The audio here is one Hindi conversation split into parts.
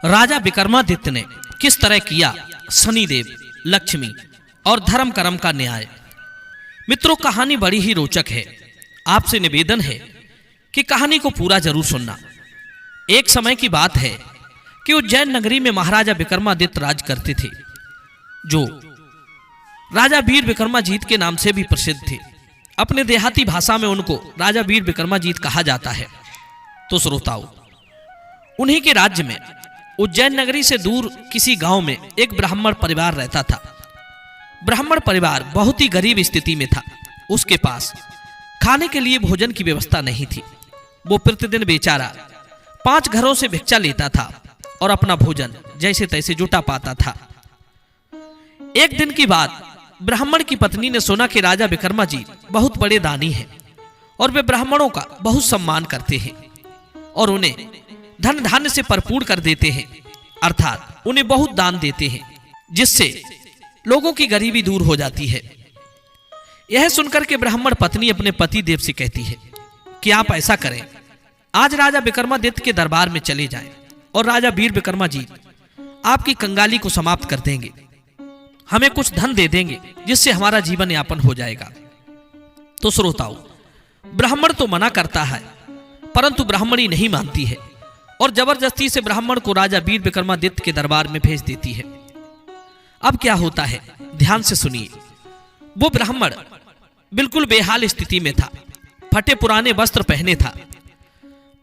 राजा विक्रमादित्य ने किस तरह किया शनिदेव, लक्ष्मी और धर्म कर्म का न्याय। मित्रों, कहानी बड़ी ही रोचक है। आपसे निवेदन है कि कहानी को पूरा जरूर सुनना। एक समय की बात है कि उज्जैन नगरी में महाराजा विक्रमादित्य राज करते थे, जो राजा वीर विक्रमाजीत के नाम से भी प्रसिद्ध थे। अपने देहाती भाषा में उनको राजा वीर विक्रमाजीत कहा जाता है। तो श्रोताओं, उन्हीं के राज्य में उज्जैन नगरी से दूर किसी गांव में एक ब्राह्मण परिवार रहता था। ब्राह्मण परिवार बहुत ही गरीब स्थिति में था। उसके पास खाने के लिए भोजन की व्यवस्था नहीं थी। वो प्रतिदिन बेचारा 5 घरों से भिक्षा लेता था और अपना भोजन जैसे तैसे जुटा पाता था। एक दिन की बात, ब्राह्मण की पत्नी ने सुना कि राजा विक्रमाजीत बहुत बड़े दानी हैं और वे ब्राह्मणों का बहुत सम्मान करते हैं और उन्हें धन धान्य से भरपूर कर देते हैं, अर्थात उन्हें बहुत दान देते हैं, जिससे लोगों की गरीबी दूर हो जाती है। यह सुनकर के ब्राह्मण पत्नी अपने पति देव से कहती है कि आप ऐसा करें, आज राजा विक्रमादित्य के दरबार में चले जाएं और राजा वीर विक्रमाजीत आपकी कंगाली को समाप्त कर देंगे, हमें कुछ धन दे देंगे, जिससे हमारा जीवन यापन हो जाएगा। तो श्रोताओं, ब्राह्मण तो मना करता है, परंतु ब्राह्मणी नहीं मानती है और जबरदस्ती से ब्राह्मण को राजा वीर विक्रमादित्य के दरबार में भेज देती है। अब क्या होता है, ध्यान से सुनिए। वो ब्राह्मण बिल्कुल बेहाल स्थिति में था, फटे पुराने वस्त्र पहने था।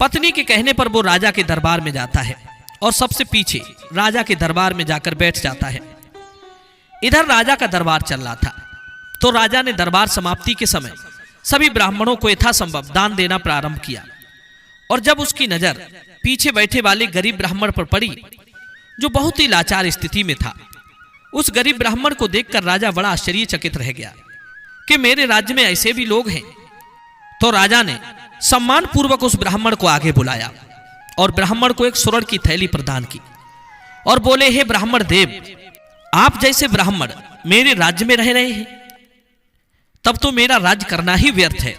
पत्नी के कहने पर वो राजा के दरबार में जाता है और सबसे पीछे राजा के दरबार में जाकर बैठ जाता है। इधर राजा का दरबार चल रहा था, तो राजा ने दरबार समाप्ति के समय सभी ब्राह्मणों को यथासंभव दान देना प्रारंभ किया। और जब उसकी नजर पीछे बैठे वाले गरीब ब्राह्मण पर पड़ी, जो बहुत ही लाचार स्थिति में था, उस गरीब ब्राह्मण को देखकर राजा बड़ा आश्चर्यचकित रह गया कि मेरे राज्य में ऐसे भी लोग हैं। तो राजा ने सम्मान पूर्वक उस ब्राह्मण को आगे बुलाया और ब्राह्मण को एक स्वर्ण की थैली प्रदान की और बोले, हे ब्राह्मण देव, आप जैसे ब्राह्मण मेरे राज्य में रह रहे हैं, तब तो मेरा राज्य करना ही व्यर्थ है।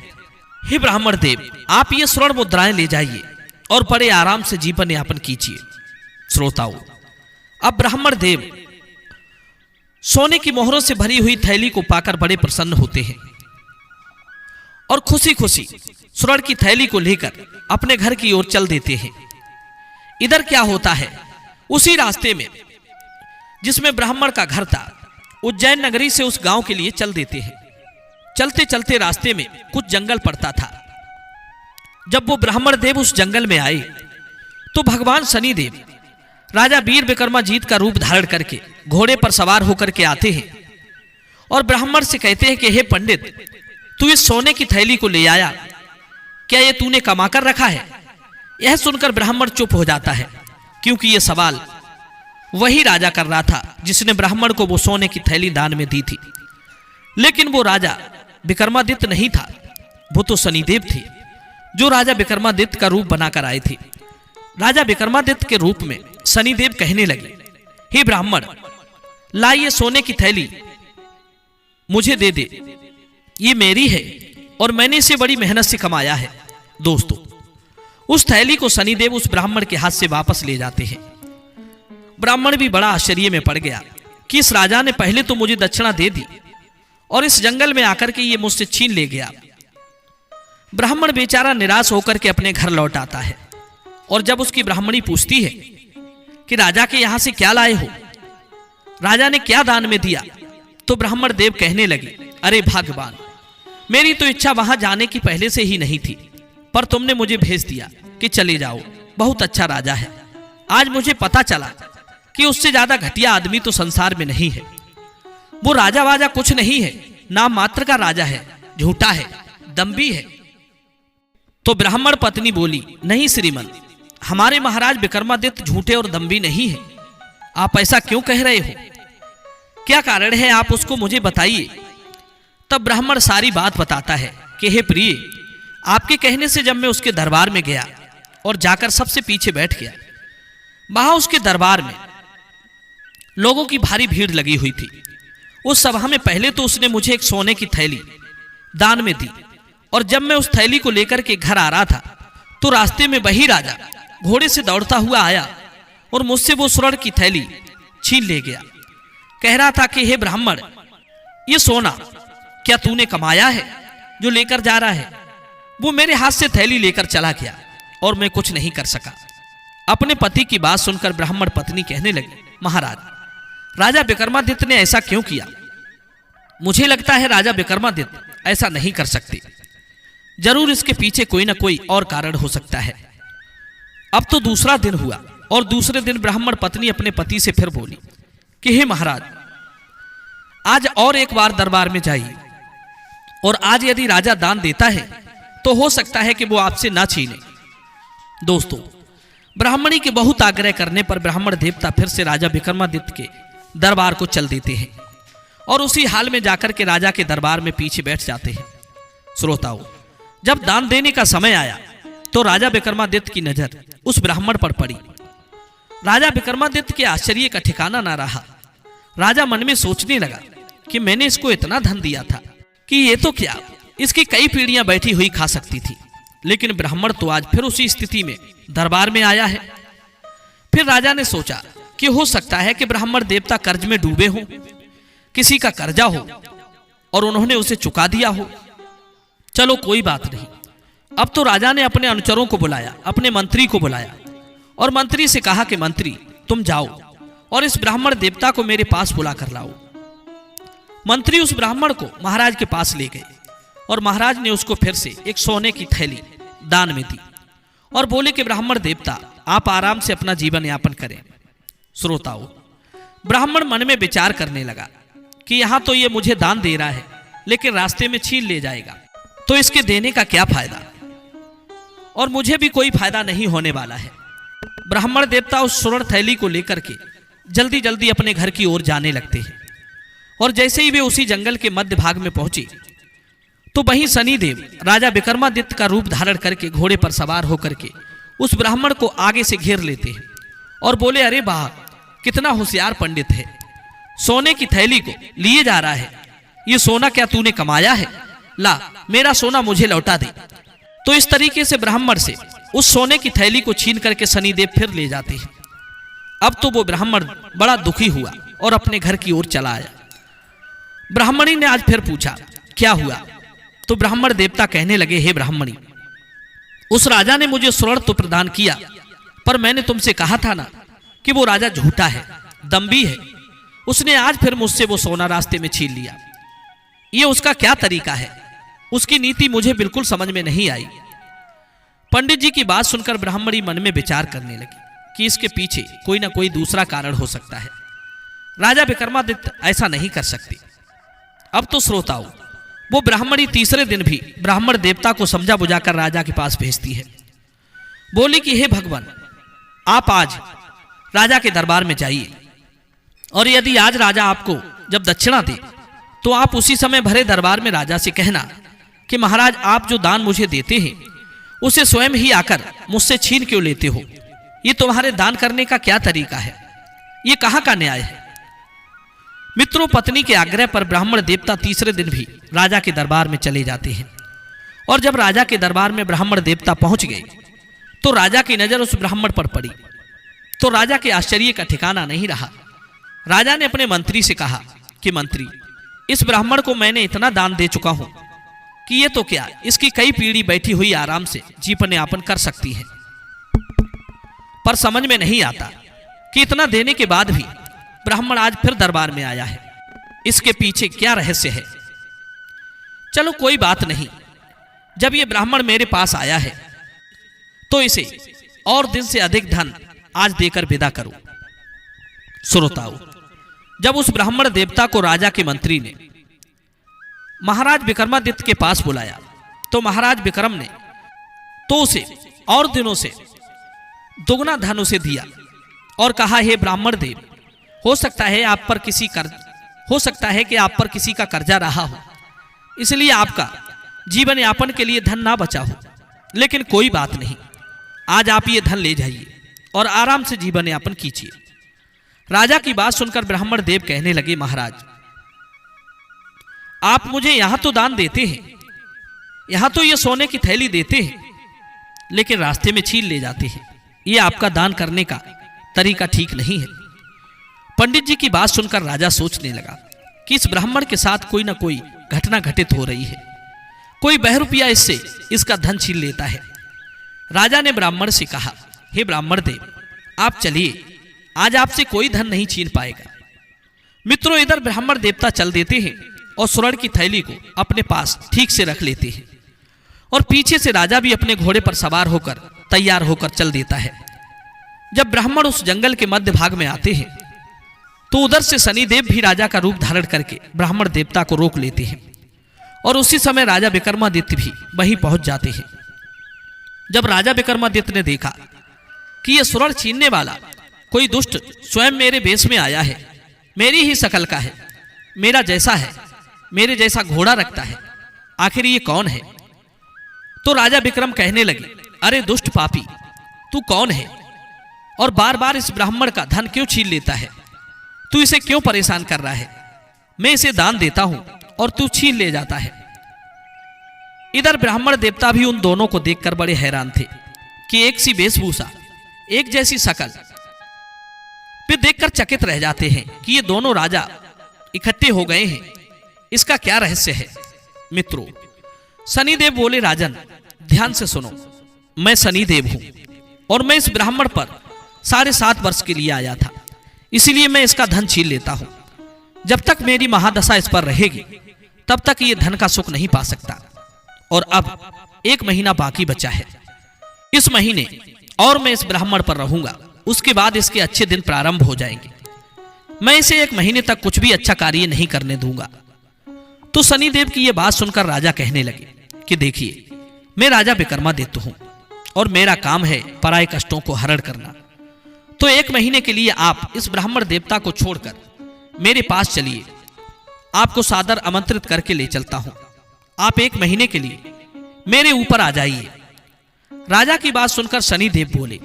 हे ब्राह्मण देव, आप ये स्वर्ण मुद्राएं ले जाइए और बड़े आराम से जीवन यापन कीजिए। श्रोताओं, अब ब्राह्मण देव सोने की मोहरों से भरी हुई थैली को पाकर बड़े प्रसन्न होते हैं और खुशी खुशी स्वर्ण की थैली को लेकर अपने घर की ओर चल देते हैं। इधर क्या होता है, उसी रास्ते में जिसमें ब्राह्मण का घर था, उज्जैन नगरी से उस गांव के लिए चल देते हैं। चलते चलते रास्ते में कुछ जंगल पड़ता था। जब वो ब्राह्मण देव उस जंगल में आए, तो भगवान शनिदेव राजा वीर विक्रमाजीत का रूप धारण करके घोड़े पर सवार होकर के आते हैं और ब्राह्मण से कहते हैं कि हे पंडित, तू इस सोने की थैली को ले आया, क्या ये तूने कमा कर रखा है? यह सुनकर ब्राह्मण चुप हो जाता है, क्योंकि यह सवाल वही राजा कर रहा था जिसने ब्राह्मण को वो सोने की थैली दान में दी थी। लेकिन वो राजा विक्रमादित्य नहीं था, वो तो शनिदेव थे, जो राजा विक्रमादित्य का रूप बनाकर आए थे। राजा विक्रमादित्य के रूप में शनिदेव कहने लगे, हे ब्राह्मण, लाइए सोने की थैली मुझे दे दे, ये मेरी है और मैंने इसे बड़ी मेहनत से कमाया है। दोस्तों, उस थैली को शनिदेव उस ब्राह्मण के हाथ से वापस ले जाते हैं। ब्राह्मण भी बड़ा आश्चर्य में पड़ गया कि इस राजा ने पहले तो मुझे दक्षिणा दे दी और इस जंगल में आकर के ये मुझसे छीन ले गया। ब्राह्मण बेचारा निराश होकर के अपने घर लौट आता है और जब उसकी ब्राह्मणी पूछती है कि राजा के यहां से क्या लाए हो, राजा ने क्या दान में दिया, तो ब्राह्मण देव कहने लगे, अरे भाग्यवान, मेरी तो इच्छा वहां जाने की पहले से ही नहीं थी, पर तुमने मुझे भेज दिया कि चले जाओ, बहुत अच्छा राजा है। आज मुझे पता चला कि उससे ज्यादा घटिया आदमी तो संसार में नहीं है। वो राजा वाजा कुछ नहीं है, नाम मात्र का राजा है, झूठा है, दंभी है। तो ब्राह्मण पत्नी बोली, नहीं श्रीमन, हमारे महाराज विक्रमादित्य झूठे और दंभी नहीं है। आप ऐसा क्यों कह रहे हो? क्या कारण है, आप उसको मुझे बताइए। तब ब्राह्मण सारी बात बताता है कि हे प्रिय, आपके कहने से जब मैं उसके दरबार में गया और जाकर सबसे पीछे बैठ गया, वहां उसके दरबार में लोगों की भारी भीड़ लगी हुई थी। उस सभा में पहले तो उसने मुझे एक सोने की थैली दान में दी और जब मैं उस थैली को लेकर के घर आ रहा था तो रास्ते में वही राजा घोड़े से दौड़ता हुआ आया और मुझसे वो स्वर्ण की थैली छीन ले गया। कह रहा था कि हे ब्राह्मण, ये सोना क्या तूने कमाया है जो लेकर जा रहा है? वो मेरे हाथ से थैली लेकर चला गया और मैं कुछ नहीं कर सका। अपने पति की बात सुनकर ब्राह्मण पत्नी कहने लगी, महाराज, राजा विक्रमादित्य ने ऐसा क्यों किया? मुझे लगता है राजा विक्रमादित्य ऐसा नहीं कर सकते। जरूर इसके पीछे कोई ना कोई और कारण हो सकता है। अब तो दूसरा दिन हुआ और दूसरे दिन ब्राह्मण पत्नी अपने पति से फिर बोली कि हे महाराज, आज और एक बार दरबार में जाइए और आज यदि राजा दान देता है तो हो सकता है कि वो आपसे ना छीने। दोस्तों, ब्राह्मणी के बहुत आग्रह करने पर ब्राह्मण देवता फिर से राजा विक्रमादित्य के दरबार को चल देते हैं और उसी हाल में जाकर के राजा के दरबार में पीछे बैठ जाते हैं। श्रोताओं, जब दान देने का समय आया तो राजा विक्रमादित्य की नजर उस ब्राह्मण पर पड़ी। राजा विक्रमादित्य के आश्चर्य का ठिकाना ना रहा। राजा मन में सोचने लगा कि मैंने इसको इतना धन दिया था कि ये तो क्या, इसकी कई पीढ़ियां बैठी हुई खा सकती थी, लेकिन ब्राह्मण तो आज फिर उसी स्थिति में दरबार में आया है। फिर राजा ने सोचा कि हो सकता है कि ब्राह्मण देवता कर्ज में डूबे हों, किसी का कर्जा हो और उन्होंने उसे चुका दिया हो। चलो कोई बात नहीं। अब तो राजा ने अपने अनुचरों को बुलाया, अपने मंत्री को बुलाया और मंत्री से कहा कि मंत्री, तुम जाओ और इस ब्राह्मण देवता को मेरे पास बुला कर लाओ। मंत्री उस ब्राह्मण को महाराज के पास ले गए और महाराज ने उसको फिर से एक सोने की थैली दान में दी और बोले कि ब्राह्मण देवता, आप आराम से अपना जीवन यापन करें। श्रोताओं, ब्राह्मण मन में विचार करने लगा कि यहां तो ये मुझे दान दे रहा है, लेकिन रास्ते में छीन ले जाएगा, तो इसके देने का क्या फायदा, और मुझे भी कोई फायदा नहीं होने वाला है। ब्राह्मण देवता उस स्वर्ण थैली को लेकर के जल्दी जल्दी अपने घर की ओर जाने लगते हैं और जैसे ही वे उसी जंगल के मध्य भाग में पहुंचे तो वहीं शनिदेव राजा विक्रमादित्य का रूप धारण करके घोड़े पर सवार होकर के उस ब्राह्मण को आगे से घेर लेते हैं और बोले, अरे वाह, कितना होशियार पंडित है, सोने की थैली को लिए जा रहा है। ये सोना क्या तूने कमाया है? ला, मेरा सोना मुझे लौटा दे। तो इस तरीके से ब्राह्मण से उस सोने की थैली को छीन करके शनिदेव फिर ले जाते हैं। अब तो वो ब्राह्मण बड़ा दुखी हुआ और अपने घर की ओर चला आया। ब्राह्मणी ने आज फिर पूछा, क्या हुआ? तो ब्राह्मण देवता कहने लगे, हे ब्राह्मणी, उस राजा ने मुझे स्वर्ण तो प्रदान किया, पर मैंने तुमसे कहा था ना कि वो राजा झूठा है, दंभी है। उसने आज फिर मुझसे वो सोना रास्ते में छीन लिया। ये उसका क्या तरीका है? उसकी नीति मुझे बिल्कुल समझ में नहीं आई। पंडित जी की बात सुनकर ब्राह्मणी मन में विचार करने लगी कि इसके पीछे कोई ना कोई दूसरा कारण हो सकता है। राजा विक्रमादित्य ऐसा नहीं कर सकते। अब तो श्रोताओं, वो ब्राह्मणी तीसरे दिन भी ब्राह्मण देवता को समझा बुझाकर राजा के पास भेजती है। बोली कि हे भगवान, आप आज राजा के दरबार में जाइए और यदि आज राजा आपको जब दक्षिणा दे तो आप उसी समय भरे दरबार में राजा से कहना कि महाराज, आप जो दान मुझे देते हैं उसे स्वयं ही आकर मुझसे छीन क्यों लेते हो? ये तुम्हारे दान करने का क्या तरीका है? ये कहाँ का न्याय है? मित्रों, पत्नी के आग्रह पर ब्राह्मण देवता तीसरे दिन भी राजा के दरबार में चले जाते हैं और जब राजा के दरबार में ब्राह्मण देवता पहुंच गए तो राजा की नजर उस ब्राह्मण पर पड़ी तो राजा के आश्चर्य का ठिकाना नहीं रहा। राजा ने अपने मंत्री से कहा कि मंत्री, इस ब्राह्मण को मैंने इतना दान दे चुका हूं कि ये तो क्या, इसकी कई पीढ़ी बैठी हुई आराम से जीवन यापन कर सकती है, पर समझ में नहीं आता कि इतना देने के बाद भी ब्राह्मण आज फिर दरबार में आया है। इसके पीछे क्या रहस्य है? चलो कोई बात नहीं, जब ये ब्राह्मण मेरे पास आया है तो इसे और दिन से अधिक धन आज देकर विदा करो। श्रोताओं, जब उस ब्राह्मण देवता को राजा के मंत्री ने महाराज विक्रमादित्य के पास बुलाया तो महाराज विक्रम ने तो उसे और दिनों से दुगना धन उसे दिया और कहा, हे ब्राह्मण देव, हो सकता है कि आप पर किसी का कर्जा रहा हो, इसलिए आपका जीवन यापन के लिए धन ना बचा हो, लेकिन कोई बात नहीं, आज आप ये धन ले जाइए और आराम से जीवन यापन कीजिए। राजा की बात सुनकर ब्राह्मण देव कहने लगे, महाराज, आप मुझे यहां तो दान देते हैं, यहां तो ये सोने की थैली देते हैं, लेकिन रास्ते में छीन ले जाते हैं। ये आपका दान करने का तरीका ठीक नहीं है। पंडित जी की बात सुनकर राजा सोचने लगा कि इस ब्राह्मण के साथ कोई ना कोई घटना घटित हो रही है, कोई बहरूपिया इससे इसका धन छीन लेता है। राजा ने ब्राह्मण से कहा, हे ब्राह्मण देव, आप चलिए, आज आपसे कोई धन नहीं छीन पाएगा। मित्रों, इधर ब्राह्मण देवता चल देते हैं और स्वर्ण की थैली को अपने पास ठीक से रख लेते हैं और पीछे से राजा भी अपने घोड़े पर सवार होकर तैयार होकर चल देता है। जब ब्राह्मण उस जंगल के मध्य भाग में आते हैं तो उधर से शनिदेव भी राजा का रूप धारण करके ब्राह्मण देवता को रोक लेते हैं और उसी समय राजा विक्रमादित्य भी वहीं पहुंच जाते हैं। जब राजा विक्रमादित्य ने देखा कि यह स्वर्ण छीनने वाला कोई दुष्ट स्वयं मेरे वेश में आया है, मेरी ही शकल का है, मेरा जैसा है, मेरे जैसा घोड़ा रखता है, आखिर ये कौन है? तो राजा विक्रम कहने लगे, अरे दुष्ट पापी, तू कौन है और बार बार इस ब्राह्मण का धन क्यों छीन लेता है? तू इसे क्यों परेशान कर रहा है? मैं इसे दान देता हूं और तू छीन ले जाता है। इधर ब्राह्मण देवता भी उन दोनों को देखकर बड़े हैरान थे कि एक सी वेशभूषा, एक जैसी शकल। वे देखकर चकित रह जाते हैं कि ये दोनों राजा इकट्ठे हो गए हैं, इसका क्या रहस्य है? मित्रों, शनिदेव बोले, राजन ध्यान से सुनो, मैं शनिदेव हूं और मैं इस ब्राह्मण पर 7.5 वर्ष के लिए आया था, इसीलिए मैं इसका धन छीन लेता हूं। जब तक मेरी महादशा इस पर रहेगी तब तक ये धन का सुख नहीं पा सकता और अब 1 महीना बाकी बचा है। इस महीने और मैं इस ब्राह्मण पर रहूंगा, उसके बाद इसके अच्छे दिन प्रारंभ हो जाएंगे। मैं इसे 1 महीने तक कुछ भी अच्छा कार्य नहीं करने दूंगा। तो शनिदेव की यह बात सुनकर राजा कहने लगे कि देखिए, मैं राजा विक्रमादित्य हूं और मेरा काम है पराये कष्टों को हरण करना। तो 1 महीने के लिए आप इस ब्राह्मण देवता को छोड़कर मेरे पास चलिए, आपको सादर आमंत्रित करके ले चलता हूं। आप 1 महीने के लिए मेरे ऊपर आ जाइए। राजा की बात सुनकर शनिदेव बोले,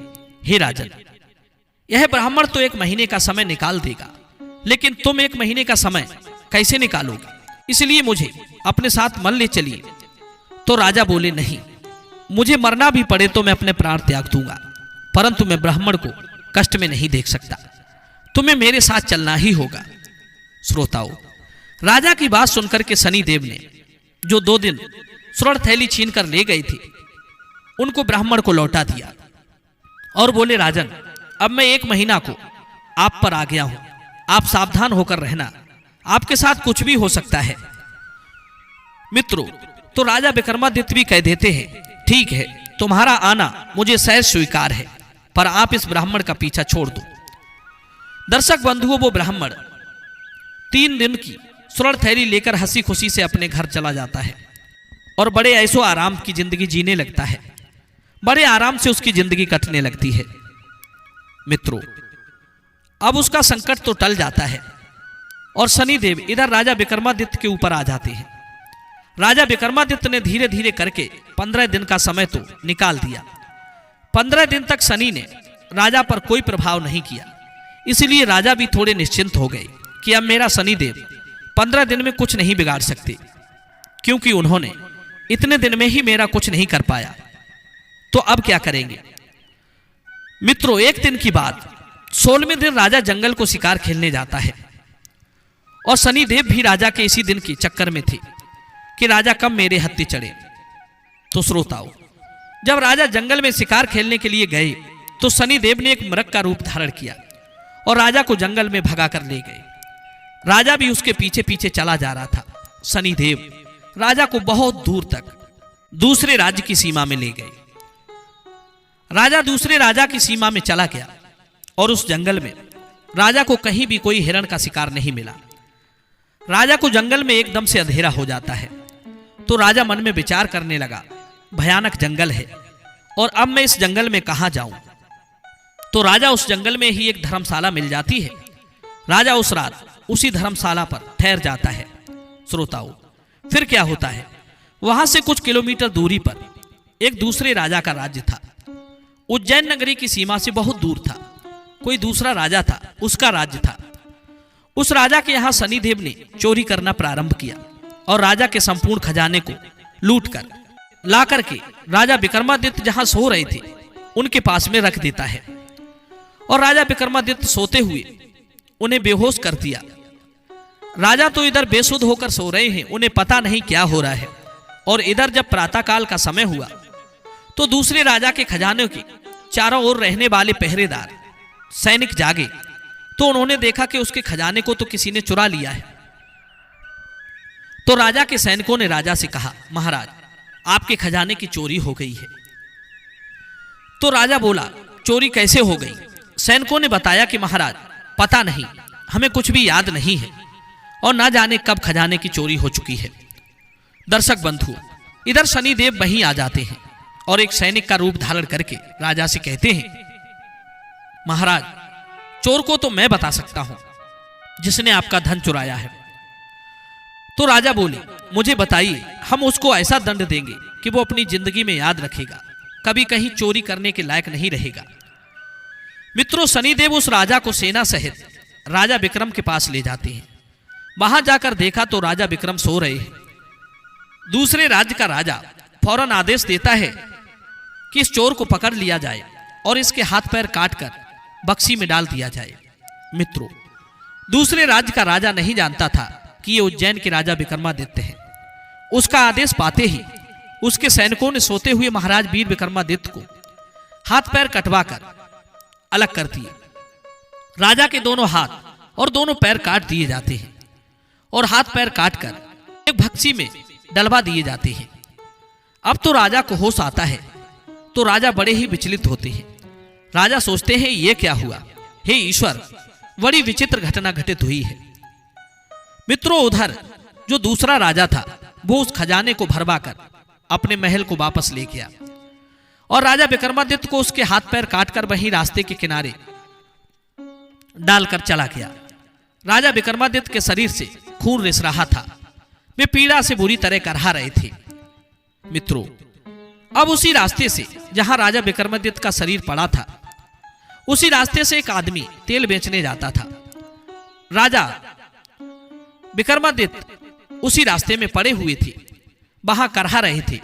हे राजन, यह ब्राह्मण तो 1 महीने का समय निकाल देगा, लेकिन तुम 1 महीने का समय कैसे निकालोगे? इसलिए मुझे अपने साथ मन ले चलिए। तो राजा बोले, नहीं, मुझे मरना भी पड़े तो मैं अपने प्राण त्याग दूंगा, परंतु मैं ब्राह्मण को कष्ट में नहीं देख सकता। तुम्हें मेरे साथ चलना ही होगा। श्रोताओं, राजा की बात सुनकर के शनिदेव ने जो 2 दिन स्वर्ण थैली छीन कर ले गए थे उनको ब्राह्मण को लौटा दिया और बोले, राजन, अब मैं 1 महीना को आप पर आ गया हूं, आप सावधान होकर रहना, आपके साथ कुछ भी हो सकता है। मित्रों, तो राजा विक्रमादित्य भी कह देते हैं, ठीक है, तुम्हारा आना मुझे सहज स्वीकार है, पर आप इस ब्राह्मण का पीछा छोड़ दो। दर्शक बंधुओं, वो ब्राह्मण 3 दिन की स्वर्ण थैली लेकर हंसी खुशी से अपने घर चला जाता है और बड़े ऐसो आराम की जिंदगी जीने लगता है। बड़े आराम से उसकी जिंदगी कटने लगती है। मित्रों, अब उसका संकट तो टल जाता है और शनिदेव इधर राजा विक्रमादित्य के ऊपर आ जाते हैं। राजा विक्रमादित्य ने धीरे धीरे करके 15 दिन का समय तो निकाल दिया। 15 दिन तक शनि ने राजा पर कोई प्रभाव नहीं किया, इसलिए राजा भी थोड़े निश्चिंत हो गए कि अब मेरा शनिदेव 15 दिन में कुछ नहीं बिगाड़ सकते, क्योंकि उन्होंने इतने दिन में ही मेरा कुछ नहीं कर पाया। तो अब क्या करेंगे? मित्रों, एक दिन की बात, 16वें दिन राजा जंगल को शिकार खेलने जाता है और शनिदेव भी राजा के इसी दिन के चक्कर में थे कि राजा कब मेरे हत्थे चढ़े। तो श्रोताओं, जब राजा जंगल में शिकार खेलने के लिए गए तो शनिदेव ने एक मृग का रूप धारण किया और राजा को जंगल में भगा कर ले गए। राजा भी उसके पीछे पीछे चला जा रहा था। शनिदेव राजा को बहुत दूर तक दूसरे राज्य की सीमा में ले गए। राजा दूसरे राजा की सीमा में चला गया और उस जंगल में राजा को कहीं भी कोई हिरण का शिकार नहीं मिला। राजा को जंगल में एकदम से अंधेरा हो जाता है। तो राजा मन में विचार करने लगा, भयानक जंगल है और अब मैं इस जंगल में कहां जाऊं? तो राजा उस जंगल में ही एक धर्मशाला मिल जाती है। राजा उस रात उसी धर्मशाला पर ठहर जाता है। श्रोताओं, फिर क्या होता है? वहां से कुछ किलोमीटर दूरी पर एक दूसरे राजा का राज्य था। उज्जैन नगरी की सीमा से बहुत दूर था। कोई दूसरा राजा था, उसका राज्य था। उस राजा के यहां शनिदेव ने चोरी करना प्रारंभ किया और राजा के संपूर्ण खजाने को लूट कर ला करके राजा विक्रमादित्य जहां सो रहे थे उनके पास में रख देता है और राजा विक्रमादित्य सोते हुए उन्हें बेहोश कर दिया। राजा तो इधर बेसुध होकर सो रहे हैं, उन्हें पता नहीं क्या हो रहा है। और इधर जब प्रातःकाल का समय हुआ तो दूसरे राजा के खजाने के चारों ओर रहने वाले पहरेदार सैनिक जागे तो उन्होंने देखा कि उसके खजाने को तो किसी ने चुरा लिया है। तो राजा के सैनिकों ने राजा से कहा, महाराज आपके खजाने की चोरी हो गई है। तो राजा बोला, चोरी कैसे हो गई? सैनिकों ने बताया कि महाराज पता नहीं, हमें कुछ भी याद नहीं है और ना जाने कब खजाने की चोरी हो चुकी है। दर्शक बंधु, इधर शनिदेव वहीं आ जाते हैं और एक सैनिक का रूप धारण करके राजा से कहते हैं, महाराज चोर को तो मैं बता सकता हूं जिसने आपका धन चुराया है। तो राजा बोले, मुझे बताइए, हम उसको ऐसा दंड देंगे कि वो अपनी जिंदगी में याद रखेगा, कभी कहीं चोरी करने के लायक नहीं रहेगा। मित्रों, शनिदेव उस राजा को सेना सहित राजा विक्रम के पास ले जाते हैं। वहां जाकर देखा तो राजा विक्रम सो रहे हैं। दूसरे राज्य का राजा फौरन आदेश देता है कि इस चोर को पकड़ लिया जाए और इसके हाथ पैर काटकर बक्सी में डाल दिया जाए। मित्रों, दूसरे राज्य का राजा नहीं जानता था कि ये उज्जैन के राजा विक्रमादित्य हैं। उसका आदेश पाते ही उसके सैनिकों ने सोते हुए महाराज वीर विक्रमादित्य को हाथ पैर कटवाकर अलग कर दिए। राजा के दोनों हाथ और दोनों पैर काट दिए जाते हैं और हाथ पैर काटकर एक बक्सी में डलवा दिए जाते हैं। अब तो राजा को होश आता है तो राजा बड़े ही विचलित होते हैं। राजा सोचते हैं, ये क्या हुआ? हे ईश्वर, बड़ी विचित्र घटना घटित हुई है। मित्रों, उधर जो दूसरा राजा था वो उस खजाने को भरवाकर अपने महल को वापस ले गया और राजा विक्रमादित्य को उसके हाथ पैर काटकर वहीं रास्ते के किनारे डालकर चला गया। राजा विक्रमादित्य के शरीर से खून रिस रहा था, वे पीड़ा से बुरी तरह करहा रहे थे। मित्रों, अब उसी रास्ते से जहां राजा विक्रमादित्य का शरीर पड़ा था, उसी रास्ते से एक आदमी तेल बेचने जाता था। राजा विक्रमादित्य उसी रास्ते में पड़े हुए थे, वहां करहा रहे थे।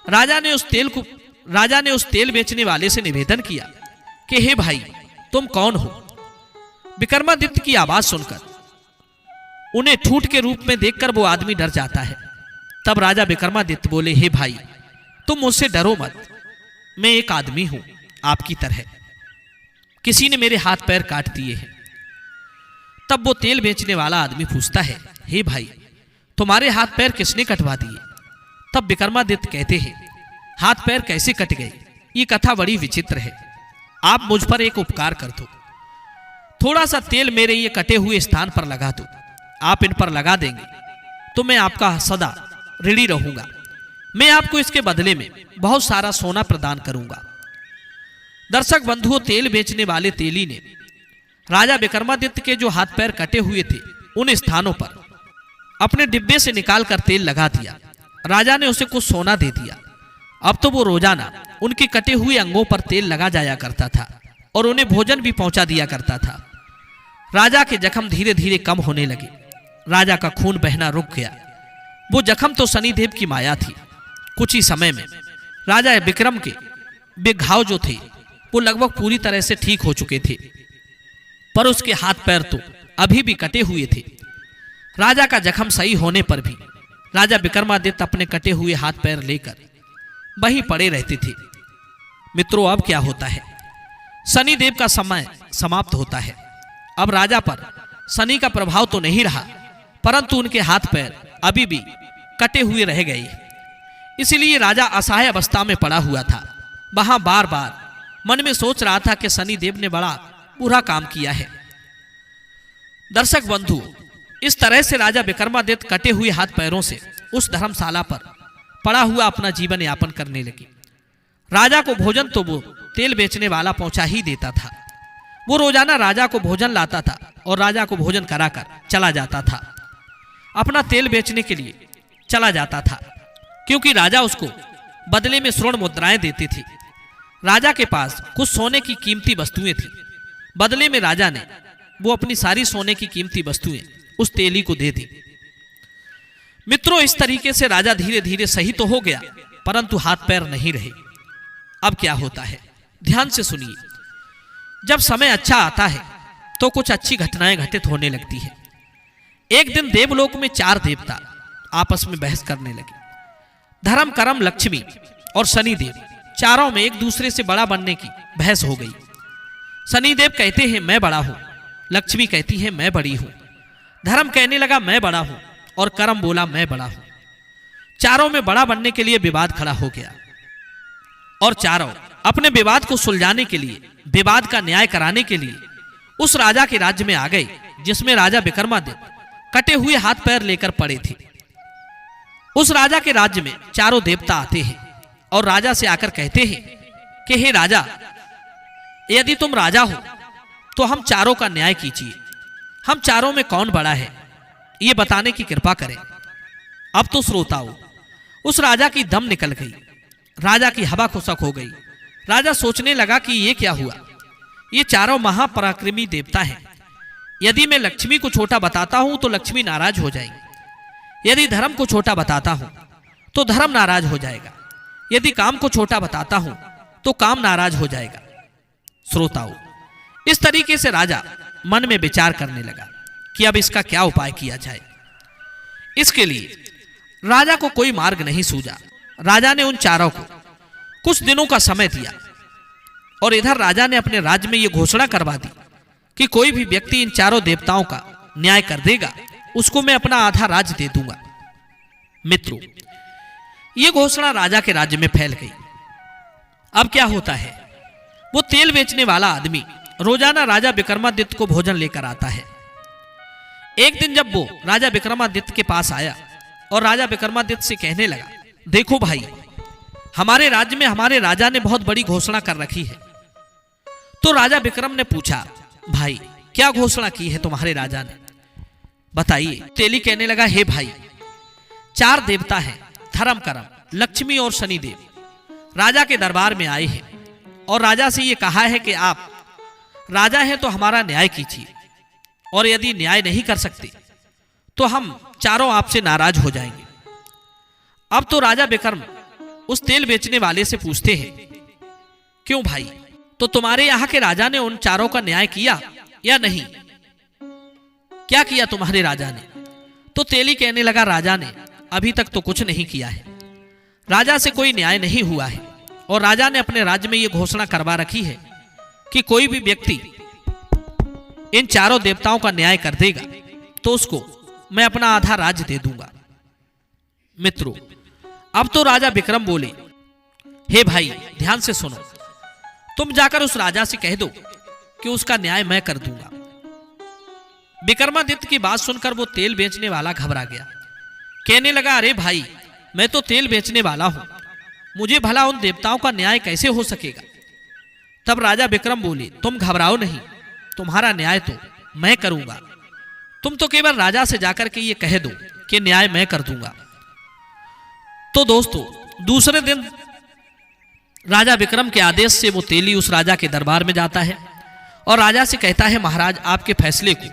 राजा ने उस तेल बेचने वाले से निवेदन किया कि हे भाई, तुम कौन हो? विक्रमादित्य की आवाज सुनकर उन्हें ठूठ के रूप में देखकर वो आदमी डर जाता है। तब राजा विक्रमादित्य बोले, हे भाई, तुम मुझसे डरो मत, मैं एक आदमी हूं आपकी तरह, किसी ने मेरे हाथ पैर काट दिए हैं। तब वो तेल बेचने वाला आदमी पूछता है, हे भाई, तुम्हारे हाथ पैर किसने कटवा दिए? तब विक्रमादित्य कहते हैं, हाथ पैर कैसे कट गए? ये कथा बड़ी विचित्र है। आप मुझ पर एक उपकार कर दो, थोड़ा सा तेल मेरे ये कटे हुए स्थान पर लगा दो। आप इन पर लगा देंगे तो मैं आपका सदा ऋणी रहूंगा। मैं आपको इसके बदले में बहुत सारा सोना प्रदान करूंगा। दर्शक बंधुओं, तेल बेचने वाले तेली ने राजा विक्रमादित्य के जो हाथ पैर कटे हुए थे उन स्थानों पर अपने डिब्बे से निकालकर तेल लगा दिया। राजा ने उसे कुछ सोना दे दिया। अब तो वो रोजाना उनके कटे हुए अंगों पर तेल लगा जाया करता था और उन्हें भोजन भी पहुंचा दिया करता था। राजा के जख्म धीरे धीरे कम होने लगे। राजा का खून बहना रुक गया। वो जख्म तो शनिदेव की माया थी। कुछ ही समय में राजा विक्रम के घाव जो थे वो लगभग पूरी तरह से ठीक हो चुके थे, पर उसके हाथ पैर तो अभी भी कटे हुए थे। राजा का जख्म सही होने पर भी राजा विक्रमादित्य अपने कटे हुए हाथ पैर लेकर वहीं पड़े रहते थे। मित्रों, अब क्या होता है? शनिदेव का समय समाप्त होता है। अब राजा पर शनि का प्रभाव तो नहीं रहा, परंतु उनके हाथ पैर अभी भी कटे हुए रह गए। इसलिए राजा असहाय अवस्था में पड़ा हुआ था। वहां बार बार मन में सोच रहा था कि शनिदेव ने बड़ा बुरा काम किया है। दर्शक बंधु, इस तरह से राजा विक्रमादित्य कटे हुए हाथ पैरों से उस धर्मशाला पर पड़ा हुआ अपना जीवन यापन करने लगे। राजा को भोजन तो वो तेल बेचने वाला पहुंचा ही देता था। वो रोजाना राजा को भोजन लाता था और राजा को भोजन कराकर चला जाता था। अपना तेल बेचने के लिए चला जाता था, क्योंकि राजा उसको बदले में स्वर्ण मुद्राएं देते थे। राजा के पास कुछ सोने की कीमती वस्तुएं थी। बदले में राजा ने वो अपनी सारी सोने की कीमती वस्तुएं उस तेली को दे दी। मित्रों, इस तरीके से राजा धीरे धीरे सही तो हो गया, परंतु हाथ पैर नहीं रहे। अब क्या होता है, ध्यान से सुनिए। जब समय अच्छा आता है तो कुछ अच्छी घटनाएं घटित होने लगती है। एक दिन देवलोक में 4 देवता आपस में बहस करने लगे। धर्म, कर्म, लक्ष्मी और शनिदेव चारों में एक दूसरे से बड़ा बनने की बहस हो गई। शनिदेव कहते हैं मैं बड़ा हूं, लक्ष्मी कहती है मैं बड़ी हूं, धर्म कहने लगा मैं बड़ा हूं और कर्म बोला मैं बड़ा हूं। चारों में बड़ा बनने के लिए विवाद खड़ा हो गया और चारों अपने विवाद को सुलझाने के लिए, विवाद का न्याय कराने के लिए उस राजा के राज्य में आ गए जिसमें राजा विक्रमादित्य कटे हुए हाथ पैर लेकर पड़े थे। उस राजा के राज्य में चारों देवता आते हैं और राजा से आकर कहते हैं कि हे राजा, यदि तुम राजा हो तो हम चारों का न्याय कीजिए। हम चारों में कौन बड़ा है ये बताने की कृपा करें। अब तो श्रोताओं, उस राजा की दम निकल गई, राजा की हवा खुशक हो गई। राजा सोचने लगा कि ये क्या हुआ, ये चारों महापराक्रमी देवता हैं। यदि मैं लक्ष्मी को छोटा बताता हूं तो लक्ष्मी नाराज हो जाएंगी, यदि धर्म को छोटा बताता हूं तो धर्म नाराज हो जाएगा, यदि काम को छोटा बताता हूं तो काम नाराज हो जाएगा। श्रोताओं, इस तरीके से राजा मन में विचार करने लगा कि अब इसका क्या उपाय किया जाए। इसके लिए राजा को कोई मार्ग नहीं सूझा। राजा ने उन चारों को कुछ दिनों का समय दिया और इधर राजा ने अपने राज्य में यह घोषणा करवा दी कि कोई भी व्यक्ति इन चारों देवताओं का न्याय कर देगा उसको मैं अपना आधा राज्य दे दूंगा। मित्रों, यह घोषणा राजा के राज्य में फैल गई। अब क्या होता है, वो तेल बेचने वाला आदमी रोजाना राजा विक्रमादित्य को भोजन लेकर आता है। एक दिन जब वो राजा विक्रमादित्य के पास आया और राजा विक्रमादित्य से कहने लगा, देखो भाई, हमारे राज्य में हमारे राजा ने बहुत बड़ी घोषणा कर रखी है। तो राजा विक्रम ने पूछा, भाई क्या घोषणा की है तुम्हारे राजा ने, बताइए। तेली कहने लगा, हे भाई, 4 देवता हैं, धर्म, कर्म, लक्ष्मी और शनिदेव, राजा के दरबार में आए हैं और राजा से ये कहा है कि आप राजा हैं तो हमारा न्याय कीजिए, और यदि न्याय नहीं कर सकते तो हम चारों आपसे नाराज हो जाएंगे। अब तो राजा विक्रम उस तेल बेचने वाले से पूछते हैं, क्यों भाई, तो तुम्हारे यहां के राजा ने उन चारों का न्याय किया या नहीं, क्या किया तुम्हारे राजा ने? तो तेली कहने लगा, राजा ने अभी तक तो कुछ नहीं किया है, राजा से कोई न्याय नहीं हुआ है और राजा ने अपने राज्य में यह घोषणा करवा रखी है कि कोई भी व्यक्ति इन चारों देवताओं का न्याय कर देगा तो उसको मैं अपना आधा राज्य दे दूंगा। मित्रों, अब तो राजा विक्रम बोले, हे भाई ध्यान से सुनो, तुम जाकर उस राजा से कह दो कि उसका न्याय मैं कर दूंगा। विक्रमादित्य की बात सुनकर वो तेल बेचने वाला घबरा गया, कहने लगा, अरे भाई, मैं तो तेल बेचने वाला हूं, मुझे भला उन देवताओं का न्याय कैसे हो सकेगा। तब राजा विक्रम बोले, तुम घबराओ नहीं, तुम्हारा न्याय तो मैं करूंगा, तुम तो केवल राजा से जाकर के ये कह दो कि न्याय मैं कर दूंगा। तो दोस्तों, दूसरे दिन राजा विक्रम के आदेश से वो तेली उस राजा के दरबार में जाता है और राजा से कहता है, महाराज, आपके फैसले को,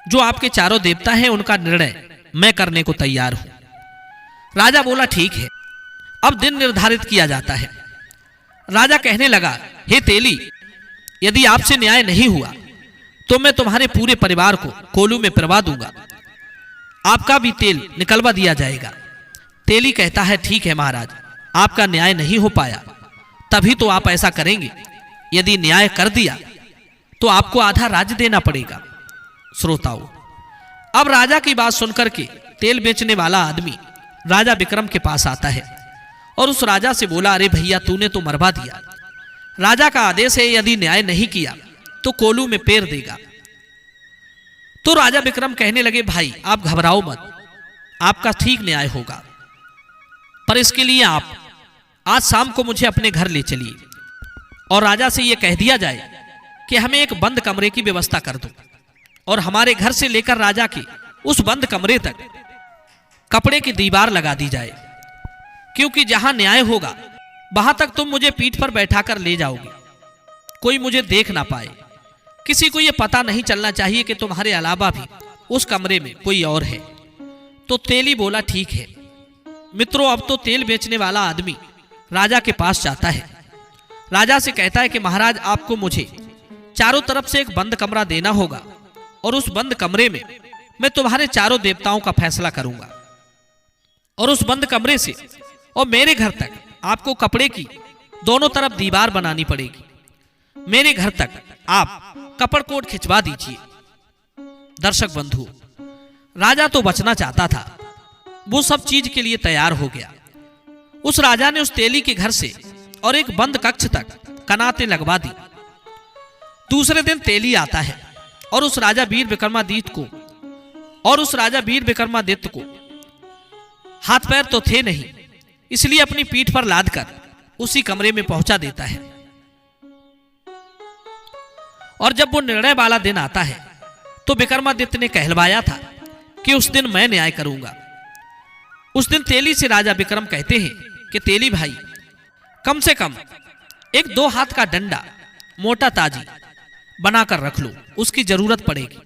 जो आपके चारों देवता हैं उनका निर्णय मैं करने को तैयार हूं। राजा बोला, ठीक है। अब दिन निर्धारित किया जाता है। राजा कहने लगा, हे तेली, यदि आपसे न्याय नहीं हुआ तो मैं तुम्हारे पूरे परिवार को कोलू में पिरवा दूंगा, आपका भी तेल निकलवा दिया जाएगा। तेली कहता है, ठीक है महाराज, आपका न्याय नहीं हो पाया तभी तो आप ऐसा करेंगे, यदि न्याय कर दिया तो आपको आधा राज्य देना पड़ेगा। श्रोताओं, अब राजा की बात सुनकर के तेल बेचने वाला आदमी राजा विक्रम के पास आता है और उस राजा से बोला, अरे भैया, तूने तो मरवा दिया, राजा का आदेश है यदि न्याय नहीं किया तो कोलू में पेर देगा। तो राजा विक्रम कहने लगे, भाई आप घबराओ मत, आपका ठीक न्याय होगा, पर इसके लिए आप आज शाम को मुझे अपने घर ले चलिए और राजा से यह कह दिया जाए कि हमें एक बंद कमरे की व्यवस्था कर दो और हमारे घर से लेकर राजा के उस बंद कमरे तक कपड़े की दीवार लगा दी जाए, क्योंकि जहां न्याय होगा वहां तक तुम मुझे पीठ पर बैठाकर ले जाओगे, कोई मुझे देख ना पाए, किसी को यह पता नहीं चलना चाहिए कि तुम्हारे अलावा भी उस कमरे में कोई और है। तो तेली बोला, ठीक है। मित्रों, अब तो तेल बेचने वाला आदमी राजा के पास जाता है, राजा से कहता है कि महाराज, आपको मुझे चारों तरफ से एक बंद कमरा देना होगा और उस बंद कमरे में मैं तुम्हारे चारों देवताओं का फैसला करूंगा। और उस बंद कमरे से और मेरे घर तक आपको कपड़े की दोनों तरफ दीवार बनानी पड़ेगी। मेरे घर तक आप कपड़ कोट खिंचवा दीजिए। दर्शक बंधु, राजा तो बचना चाहता था, वो सब चीज के लिए तैयार हो गया। उस राजा ने उस तेली के घर से और एक बंद कक्ष तक कनातें लगवा दी। दूसरे दिन तेली आता है और उस राजा वीर विक्रमादित्य को हाथ पैर तो थे नहीं, इसलिए अपनी पीठ पर लादकर उसी कमरे में पहुंचा देता है। और जब वो निर्णय वाला दिन आता है तो विक्रमादित्य ने कहलवाया था कि उस दिन मैं न्याय करूंगा। उस दिन तेली से राजा विक्रम कहते हैं कि तेली भाई, कम से कम एक 2 हाथ का डंडा मोटा ताजी बनाकर रख लो, उसकी जरूरत पड़ेगी।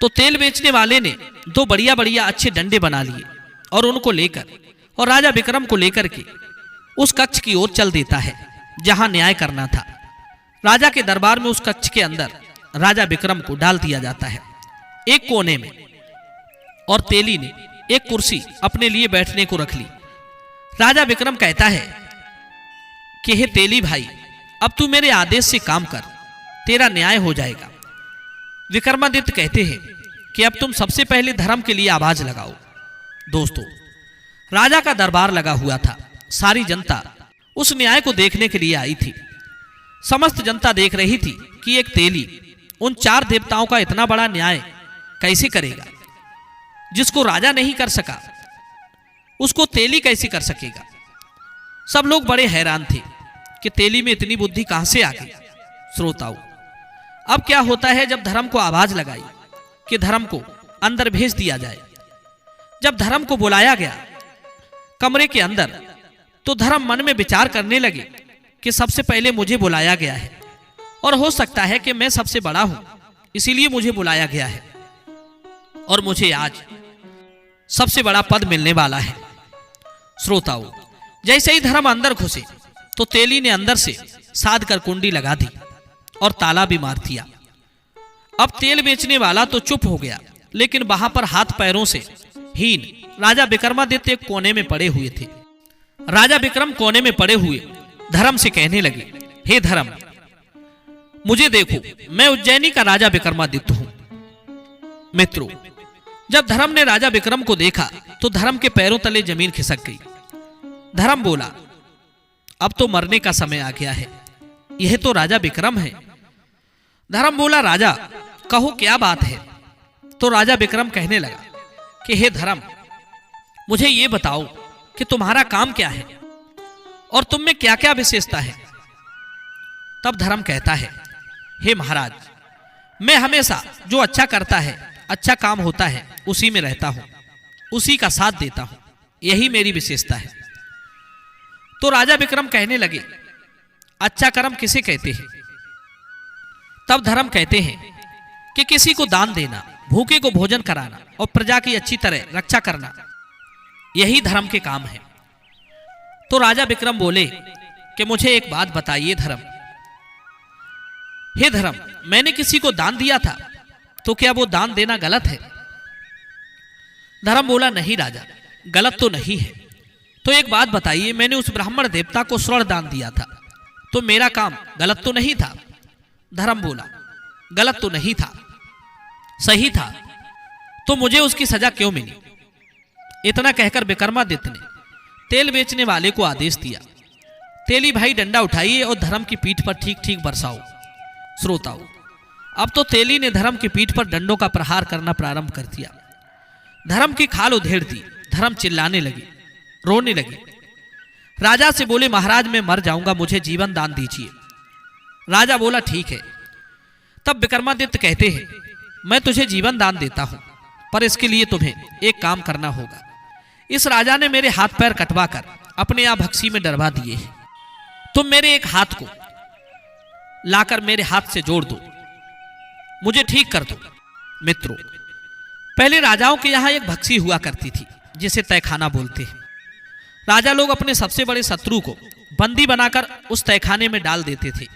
तो तेल बेचने वाले ने 2 बढ़िया बढ़िया अच्छे डंडे बना लिए और उनको लेकर और राजा विक्रम को लेकर के उस कक्ष की ओर चल देता है जहां न्याय करना था। राजा के दरबार में उस कक्ष के अंदर राजा विक्रम को डाल दिया जाता है एक कोने में, और तेली ने एक कुर्सी अपने लिए बैठने को रख ली। राजा विक्रम कहता है कि हे तेली भाई, अब तू मेरे आदेश से काम कर, तेरा न्याय हो जाएगा। विक्रमादित्य कहते हैं कि अब तुम सबसे पहले धर्म के लिए आवाज लगाओ। दोस्तों, राजा का दरबार लगा हुआ था, सारी जनता उस न्याय को देखने के लिए आई थी। समस्त जनता देख रही थी कि एक तेली उन 4 देवताओं का इतना बड़ा न्याय कैसे करेगा। जिसको राजा नहीं कर सका उसको तेली कैसे कर सकेगा। सब लोग बड़े हैरान थे कि तेली में इतनी बुद्धि कहां से आ गई। श्रोताओं, अब क्या होता है जब धर्म को आवाज लगाई कि धर्म को अंदर भेज दिया जाए। जब धर्म को बुलाया गया कमरे के अंदर, तो धर्म मन में विचार करने लगे कि सबसे पहले मुझे बुलाया गया है और हो सकता है कि मैं सबसे बड़ा हूं, इसीलिए मुझे बुलाया गया है और मुझे आज सबसे बड़ा पद मिलने वाला है। श्रोताओं, जैसे ही धर्म अंदर घुसे तो तेली ने अंदर से साध कर कुंडी लगा दी और ताला भी मार दिया। अब तेल बेचने वाला तो चुप हो गया, लेकिन वहां पर हाथ पैरों से हीन राजा विक्रमादित्य एक कोने में पड़े हुए थे। राजा विक्रम कोने में पड़े हुए धर्म से कहने लगे, हे धर्म, मुझे देखो, मैं उज्जैनी का राजा विक्रमादित्य हूं। मित्रों, जब धर्म ने राजा विक्रम को देखा तो धर्म के पैरों तले जमीन खिसक गई। धर्म बोला, अब तो मरने का समय आ गया है, यह तो राजा विक्रम है। धर्म बोला, राजा कहो क्या बात है। तो राजा विक्रम कहने लगा कि हे धर्म, मुझे ये बताओ कि तुम्हारा काम क्या है और तुम में क्या क्या विशेषता है। तब धर्म कहता है, हे महाराज, मैं हमेशा जो अच्छा करता है, अच्छा काम होता है, उसी में रहता हूं, उसी का साथ देता हूं, यही मेरी विशेषता है। तो राजा विक्रम कहने लगे, अच्छा कर्म किसे कहते हैं। तब धर्म कहते हैं कि किसी को दान देना, भूखे को भोजन कराना और प्रजा की अच्छी तरह रक्षा करना, यही धर्म के काम है। तो राजा विक्रम बोले कि मुझे एक बात बताइए धर्म। हे धर्म, मैंने किसी को दान दिया था, तो क्या वो दान देना गलत है। धर्म बोला, नहीं राजा, गलत तो नहीं है। तो एक बात बताइए, मैंने उस ब्राह्मण देवता को स्वर्ण दान दिया था, तो मेरा काम गलत तो नहीं था। धर्म बोला, गलत तो नहीं था, सही था, तो मुझे उसकी सजा क्यों मिली। इतना कहकर विक्रमादित्य ने तेल बेचने वाले को आदेश दिया, तेली भाई डंडा उठाइए और धर्म की पीठ पर ठीक ठीक बरसाओ। श्रोताओ, अब तो तेली ने धर्म की पीठ पर डंडों का प्रहार करना प्रारंभ कर दिया। धर्म की खाल उधेड़ दी। धर्म चिल्लाने लगे, रोने लगे। राजा से बोले, महाराज मैं मर जाऊंगा, मुझे जीवन दान दीजिए। राजा बोला, ठीक है। तब विक्रमादित्य कहते हैं, मैं तुझे जीवन दान देता हूं, पर इसके लिए तुम्हें एक काम करना होगा। इस राजा ने मेरे हाथ पैर कटवा कर अपने आप भक्सी में डरवा दिए हैं। तुम मेरे एक हाथ को लाकर मेरे हाथ से जोड़ दो, मुझे ठीक कर दो। मित्रों, पहले राजाओं के यहां एक भक्सी हुआ करती थी जिसे तहखाना बोलते हैं। राजा लोग अपने सबसे बड़े शत्रु को बंदी बनाकर उस तहखाने में डाल देते थे।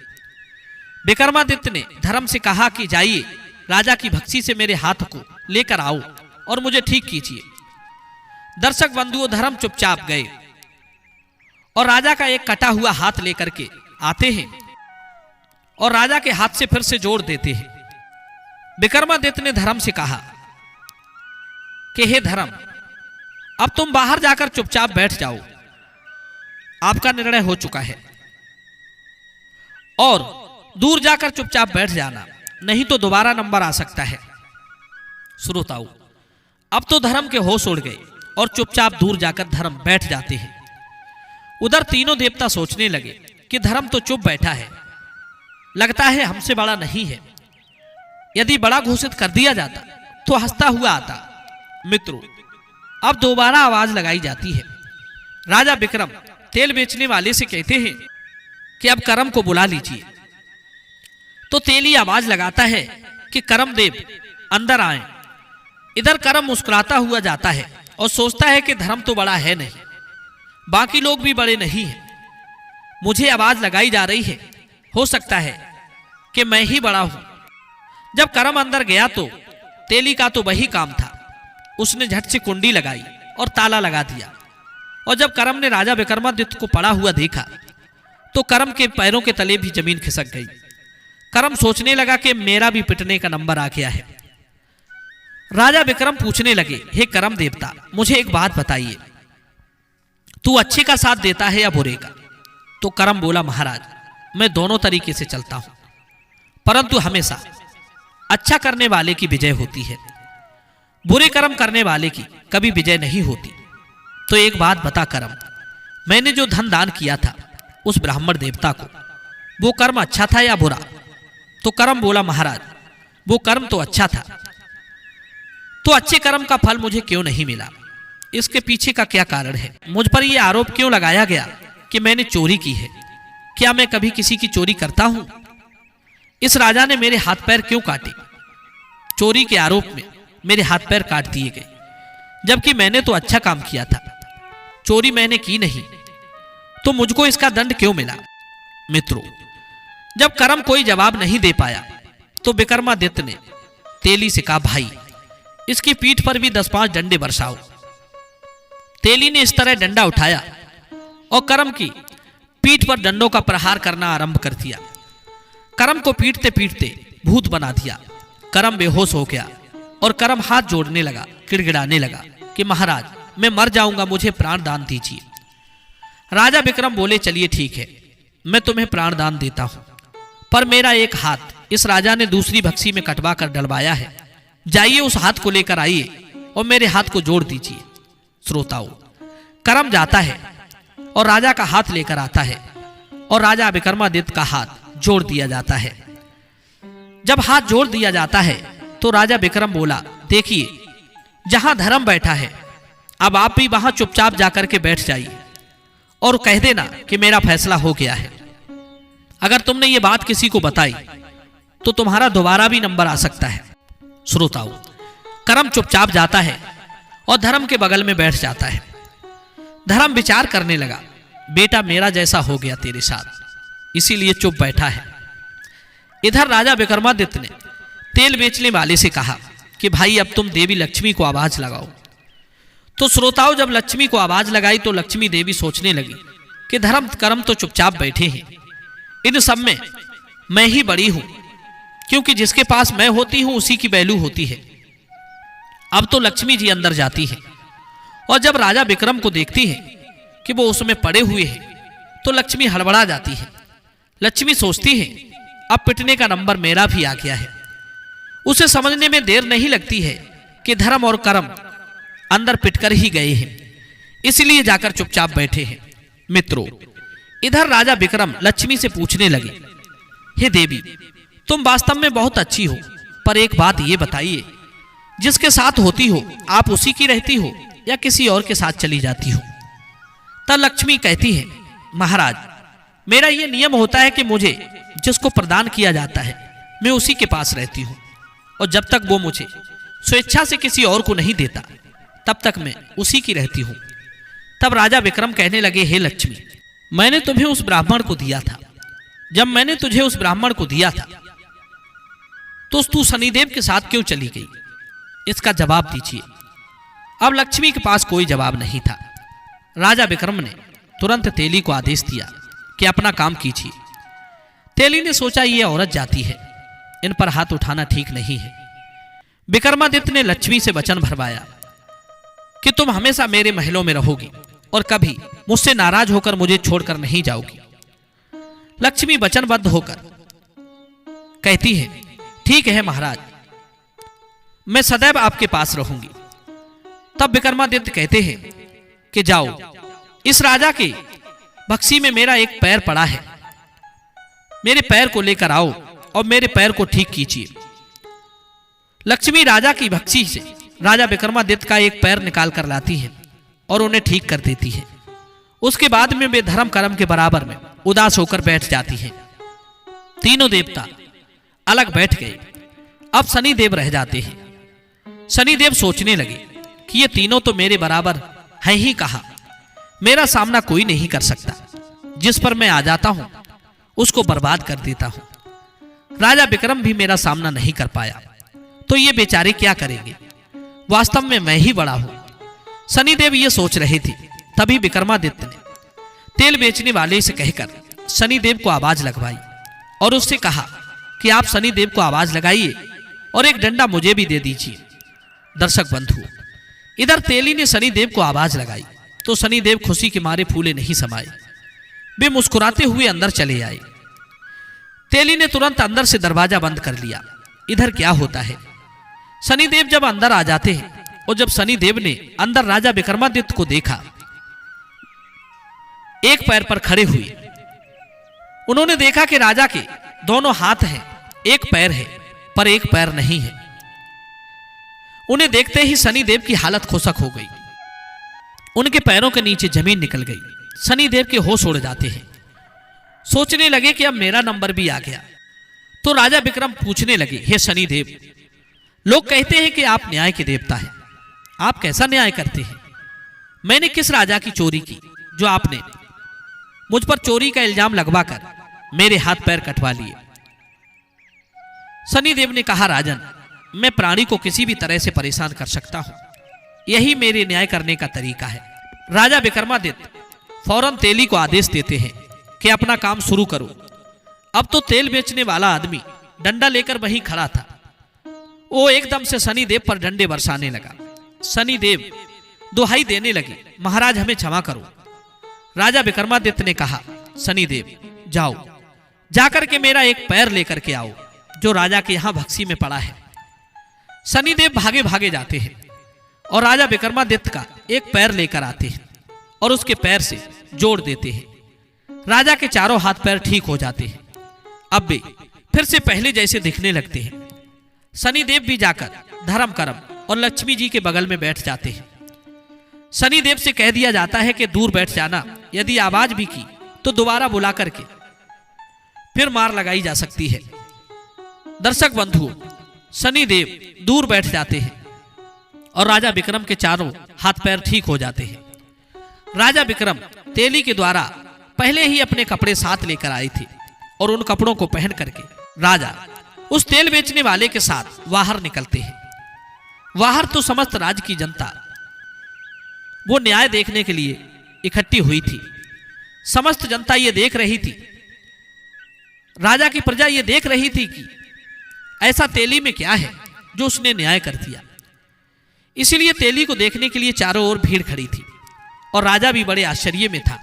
विक्रमादित्य ने धर्म से कहा कि जाइए राजा की भक्ति से मेरे हाथ को लेकर आओ और मुझे ठीक कीजिए। दर्शक बंधुओं, धर्म चुपचाप गए और राजा का एक कटा हुआ हाथ लेकर के आते हैं और राजा के हाथ से फिर से जोड़ देते हैं। विक्रमादित्य ने धर्म से कहा कि हे धर्म, अब तुम बाहर जाकर चुपचाप बैठ जाओ, आपका निर्णय हो चुका है और दूर जाकर चुपचाप बैठ जाना, नहीं तो दोबारा नंबर आ सकता है। श्रोताओं, अब तो धर्म के होश उड़ गए और चुपचाप दूर जाकर धर्म बैठ जाते हैं। उधर तीनों देवता सोचने लगे कि धर्म तो चुप बैठा है, लगता है हमसे बड़ा नहीं है। यदि बड़ा घोषित कर दिया जाता तो हंसता हुआ आता। मित्रों, अब दोबारा आवाज लगाई जाती है। राजा विक्रम तेल बेचने वाले से कहते हैं कि अब करम को बुला लीजिए। तो तेली आवाज लगाता है कि करमदेव अंदर आए। इधर करम मुस्कुराता हुआ जाता है और सोचता है कि धर्म तो बड़ा है नहीं, बाकी लोग भी बड़े नहीं हैं। मुझे आवाज लगाई जा रही है, हो सकता है कि मैं ही बड़ा हूं। जब करम अंदर गया तो तेली का तो वही काम था, उसने झट से कुंडी लगाई और ताला लगा दिया। और जब करम ने राजा विक्रमादित्य को पड़ा हुआ देखा तो करम के पैरों के तले भी जमीन खिसक गई। करम सोचने लगा कि मेरा भी पिटने का नंबर आ गया है। राजा विक्रम पूछने लगे, हे करम देवता, मुझे एक बात बताइए, तू अच्छे का साथ देता है या बुरे का? तो करम बोला, महाराज, मैं दोनों तरीके से चलता हूं, परंतु हमेशा अच्छा करने वाले की विजय होती है, बुरे कर्म करने वाले की कभी विजय नहीं होती। तो एक बात बता करम, मैंने जो धन दान किया था उस ब्राह्मण देवता को, वो कर्म अच्छा था या बुरा? तो करम बोला, महाराज, वो कर्म तो अच्छा था, तो अच्छे कर्म का फल मुझे क्यों नहीं मिला? इसके पीछे का क्या कारण है? मुझ पर यह आरोप क्यों लगाया गया कि मैंने चोरी की है? क्या मैं कभी किसी की चोरी करता हूं? इस राजा ने मेरे हाथ पैर क्यों काटे? चोरी के आरोप में मेरे हाथ पैर काट दिए गए, जबकि मैंने तो अच्छा काम किया था, चोरी मैंने की नहीं, तो मुझको इसका दंड क्यों मिला? मित्रों, जब करम कोई जवाब नहीं दे पाया तो विक्रमादित्य ने तेली से कहा, भाई, इसकी पीठ पर भी 10-5 डंडे बरसाओ। तेली ने इस तरह डंडा उठाया और करम की पीठ पर डंडों का प्रहार करना आरंभ कर दिया। करम को पीटते पीटते भूत बना दिया। करम बेहोश हो गया और करम हाथ जोड़ने लगा, गिड़गिड़ाने लगा कि महाराज, मैं मर जाऊंगा, मुझे प्राण दान दीजिए। राजा विक्रम बोले, चलिए ठीक है, मैं तुम्हें प्राण दान देता हूं, पर मेरा एक हाथ इस राजा ने दूसरी भक्सी में कटवा कर डलवाया है, जाइए उस हाथ को लेकर आइए और मेरे हाथ को जोड़ दीजिए। श्रोताओं, करम जाता है और राजा का हाथ लेकर आता है और राजा विक्रमादित्य का हाथ जोड़ दिया जाता है। जब हाथ जोड़ दिया जाता है तो राजा विक्रम बोला, देखिए, जहां धर्म बैठा है, अब आप भी वहां चुपचाप जाकर के बैठ जाइए और कह देना कि मेरा फैसला हो गया है। अगर तुमने ये बात किसी को बताई तो तुम्हारा दोबारा भी नंबर आ सकता है। श्रोताओं, करम चुपचाप जाता है और धर्म के बगल में बैठ जाता है। धर्म विचार करने लगा, बेटा मेरा जैसा हो गया तेरे साथ, इसीलिए चुप बैठा है। इधर राजा विक्रमादित्य ने तेल बेचने वाले से कहा कि भाई, अब तुम देवी लक्ष्मी को आवाज लगाओ। तो श्रोताओं, जब लक्ष्मी को आवाज लगाई तो लक्ष्मी देवी सोचने लगी कि धर्म कर्म तो चुपचाप बैठे हैं, इन सब में मैं ही बड़ी हूं, क्योंकि जिसके पास मैं होती हूं उसी की वैल्यू होती है। अब तो लक्ष्मी जी अंदर जाती है और जब राजा विक्रम को देखती है कि वो उसमें पड़े हुए हैं तो लक्ष्मी हड़बड़ा जाती है। लक्ष्मी सोचती है, अब पिटने का नंबर मेरा भी आ गया है। उसे समझने में देर नहीं लगती है कि धर्म और कर्म अंदर पिटकर ही गए हैं, इसलिए जाकर चुपचाप बैठे हैं। मित्रों, इधर राजा विक्रम लक्ष्मी से पूछने लगे, हे देवी, तुम वास्तव में बहुत अच्छी हो, पर एक बात ये बताइए, जिसके साथ होती हो आप उसी की रहती हो या किसी और के साथ चली जाती हो? तब लक्ष्मी कहती है, महाराज, मेरा ये नियम होता है कि मुझे जिसको प्रदान किया जाता है मैं उसी के पास रहती हूँ, और जब तक वो मुझे स्वेच्छा से किसी और को नहीं देता तब तक मैं उसी की रहती हूँ। तब राजा विक्रम कहने लगे, हे लक्ष्मी, मैंने तुम्हें उस ब्राह्मण को दिया था, जब मैंने तुझे उस ब्राह्मण को दिया था तो तू शनिदेव के साथ क्यों चली गई? इसका जवाब दीजिए। अब लक्ष्मी के पास कोई जवाब नहीं था। राजा विक्रम ने तुरंत तेली को आदेश दिया कि अपना काम कीजिए। तेली ने सोचा ये औरत जाती है, इन पर हाथ उठाना ठीक नहीं है। विक्रमादित्य ने लक्ष्मी से वचन भरवाया कि तुम हमेशा मेरे महलों में रहोगी और कभी मुझसे नाराज होकर मुझे छोड़कर नहीं जाओगी। लक्ष्मी वचनबद्ध होकर कहती है, ठीक है महाराज, मैं सदैव आपके पास रहूंगी। तब विक्रमादित्य कहते हैं कि जाओ, इस राजा के बक्सी में मेरा एक पैर पड़ा है, मेरे पैर को लेकर आओ और मेरे पैर को ठीक कीजिए। लक्ष्मी राजा की बक्सी से राजा विक्रमादित्य का एक पैर निकाल कर लाती है और उन्हें ठीक कर देती है। उसके बाद में वे धर्म कर्म के बराबर में उदास होकर बैठ जाती हैं। तीनों देवता अलग बैठ गए। अब शनिदेव रह जाते हैं। शनिदेव सोचने लगे कि ये तीनों तो मेरे बराबर हैं ही कहा, मेरा सामना कोई नहीं कर सकता। जिस पर मैं आ जाता हूं उसको बर्बाद कर देता हूं। राजा विक्रम भी मेरा सामना नहीं कर पाया, तो ये बेचारे क्या करेंगे? वास्तव में मैं ही बड़ा हूं। शनिदेव ये सोच रहे थे, तभी विक्रमादित्य ने तेल बेचने वाले से कहकर शनिदेव को आवाज लगवाई और उससे कहा कि आप शनिदेव को आवाज लगाइए और एक डंडा मुझे भी दे दीजिए। दर्शक बंधु, इधर तेली ने शनिदेव को आवाज लगाई तो शनिदेव खुशी के मारे फूले नहीं समाये। वे मुस्कुराते हुए अंदर चले आए। तेली ने तुरंत अंदर से दरवाजा बंद कर लिया। इधर क्या होता है? शनिदेव जब अंदर आ जाते हैं और जब शनिदेव ने अंदर राजा विक्रमादित्य को देखा, एक पैर पर खड़े हुए, उन्होंने देखा कि राजा के दोनों हाथ हैं, एक पैर है पर एक पैर नहीं है। उन्हें देखते ही शनिदेव की हालत खोसक हो गई। उनके पैरों के नीचे जमीन निकल गई। शनिदेव के होश उड़ जाते हैं। सोचने लगे कि अब मेरा नंबर भी आ गया। तो राजा विक्रम पूछने लगे, हे शनिदेव, लोग कहते हैं कि आप न्याय के देवता हैं, आप कैसा न्याय करते हैं? मैंने किस राजा की चोरी की जो आपने मुझ पर चोरी का इल्जाम लगवाकर मेरे हाथ पैर कटवा लिए? शनिदेव ने कहा, राजन, मैं प्राणी को किसी भी तरह से परेशान कर सकता हूं, यही मेरे न्याय करने का तरीका है। राजा विक्रमादित्य फौरन तेली को आदेश देते हैं कि अपना काम शुरू करो। अब तो तेल बेचने वाला आदमी डंडा लेकर वहीं खड़ा था। वो एकदम से शनिदेव पर डंडे बरसाने लगा। शनिदेव दुहाई देने लगे, महाराज हमें क्षमा करो। राजा विक्रमादित्य ने कहा, शनिदेव जाओ, जाकर के मेरा एक पैर लेकर के आओ जो राजा के यहां बक्सी में पड़ा है। शनिदेव भागे भागे जाते हैं और राजा विक्रमादित्य का एक पैर लेकर आते हैं और उसके पैर से जोड़ देते हैं। राजा के चारों हाथ पैर ठीक हो जाते हैं। अब वे फिर से पहले जैसे दिखने लगते हैं। शनिदेव भी जाकर धर्म कर्म और लक्ष्मी जी के बगल में बैठ जाते हैं। शनिदेव से कह दिया जाता है कि दूर बैठ जाना, यदि आवाज भी की तो दोबारा बुला करके फिर मार लगाई जा सकती है। दर्शक बंधुओं, शनिदेव दूर बैठ जाते हैं और राजा विक्रम के चारों हाथ पैर ठीक हो जाते हैं। राजा विक्रम तेली के द्वारा पहले ही अपने कपड़े साथ लेकर आए थे और उन कपड़ों को पहन करके राजा उस तेल बेचने वाले के साथ बाहर निकलते हैं। बाहर तो समस्त राज्य की जनता वो न्याय देखने के लिए इकट्ठी हुई थी। समस्त जनता ये देख रही थी, राजा की प्रजा ये देख रही थी कि ऐसा तेली में क्या है जो उसने न्याय कर दिया। इसीलिए तेली को देखने के लिए चारों ओर भीड़ खड़ी थी और राजा भी बड़े आश्चर्य में था।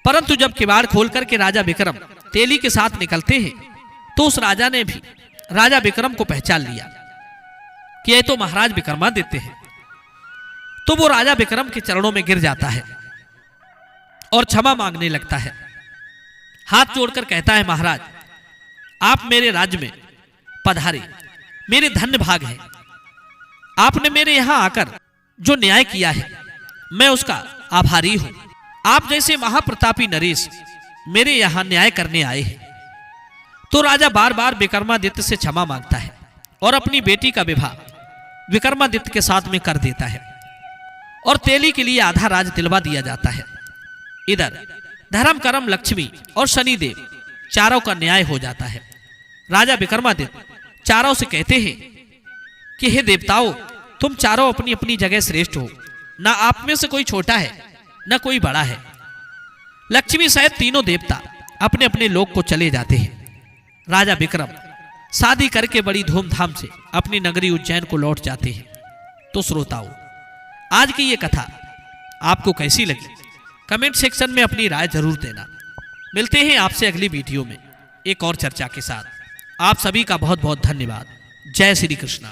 परंतु जब किवाड़ खोल करके राजा विक्रम तेली के साथ निकलते हैं तो उस राजा ने भी राजा विक्रम को पहचान लिया कि ये तो महाराज विक्रमादित्य हैं। तो वो राजा विक्रम के चरणों में गिर जाता है और क्षमा मांगने लगता है। हाथ जोड़कर कहता है, महाराज आप मेरे राज्य में पधारे, मेरे धन्य भाग हैं। आपने मेरे यहां आकर जो न्याय किया है मैं उसका आभारी हूं। आप जैसे महाप्रतापी नरेश मेरे यहां न्याय करने आए हैं। तो राजा बार बार विक्रमादित्य से क्षमा मांगता है और अपनी बेटी का विवाह विक्रमादित्य के साथ में कर देता है और तेली के लिए आधा राज दिलवा दिया जाता है। इधर धर्म कर्म लक्ष्मी और शनिदेव चारों का न्याय हो जाता है। राजा विक्रमादित्य चारों से कहते हैं कि हे देवताओं, तुम चारों अपनी अपनी जगह श्रेष्ठ हो, ना आप में से कोई छोटा है न कोई बड़ा है। लक्ष्मी सहित तीनों देवता अपने अपने लोक को चले जाते हैं। राजा विक्रम शादी करके बड़ी धूमधाम से अपनी नगरी उज्जैन को लौट जाते हैं। तो श्रोताओं, आज की ये कथा आपको कैसी लगी कमेंट सेक्शन में अपनी राय जरूर देना। मिलते हैं आपसे अगली वीडियो में एक और चर्चा के साथ। आप सभी का बहुत बहुत धन्यवाद। जय श्री कृष्णा।